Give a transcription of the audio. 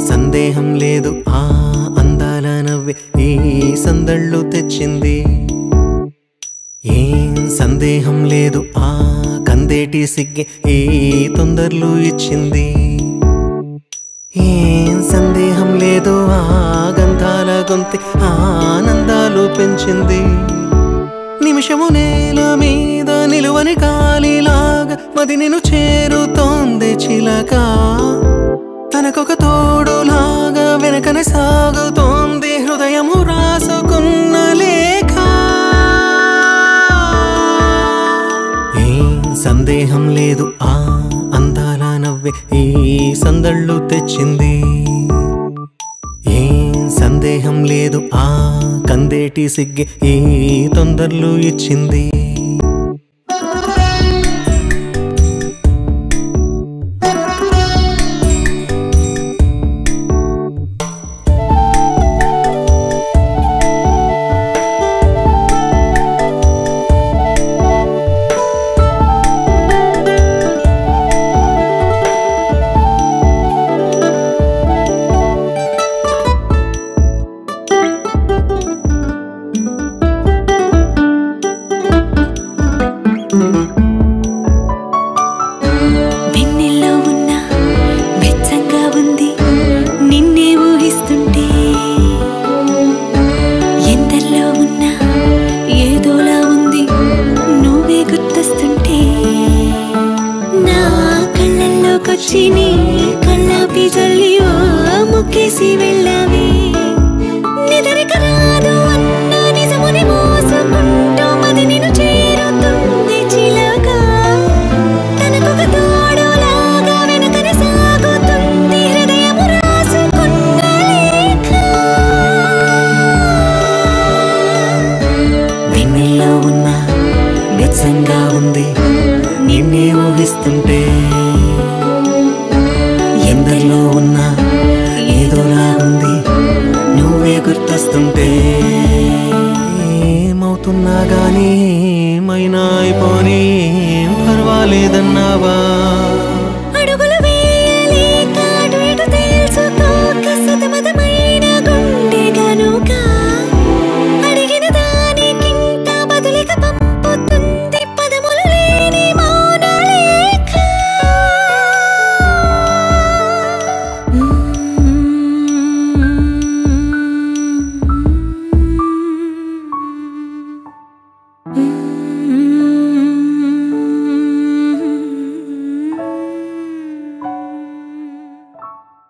సందేహం లేదు ఆ అందాల నవ్వే ఈ సందళ్ళు తెచ్చింది ఏం సందేహం లేదు ఆ కందేటి సిగ్గే ఈ తొందరలు ఇచ్చింది ఏం సందేహం లేదు ఆ గంధాల గొంతి ఆనందాలు పెంచింది నిమిషము నేల మీద నిలువని గాలిలాగా మది నిన్ను చేరుతోంది చిలక తనకొక తోడులాగా వెనకనే సాగుతోంది హృదయము రాసుకున్న లేఖ ఏం సందేహం లేదు ఆ అందాల నవ్వే ఈ సందళ్ళు తెచ్చింది ఏం సందేహం లేదు ఆ కందేటి సిగ్గే ఈ తొందరలు ఇచ్చింది వెన్నెల్లో ఉన్న వెచ్చంగా ఉంది నిన్నే ఊహిస్తుంటే ఎందల్లో ఉన్న ఏదోలా ఉంది నువ్వే గుర్తొస్తుంటే నా కళ్ళల్లోకొచ్చి నీ కళ్ళాపి జల్లి ఓ ముక్కేసి వెళ్ళావి నిదరిక రాదు అన్న నిజముని మోసుకుంటూ మది నిన్ను చేరుతుంది చిలక తనకొక తోడులాగా వెనకనే సాగుతుంది హృదయము రాసుకున్న లేఖ వెన్నెల్లో ఉన్న వెచ్చంగా ఉంది నిన్నే ఊహిస్తుంటే ఎందరిలో ఉన్న ఏదోలా ఉంది నువ్వే గుర్తొస్తుంటే ఏమవుతున్నా గానీ ఏమైనా అయిపోనీ ఏం పర్వాలేదన్నావా అడుగులు వేయలేక అటు ఇటు తెలుసుకోక సతమతమైన గుండె గనుక అడిగిన దానికింకా బదులిక పంపుతుంది పదములు లేని మౌన లేఖ Mm-hmm.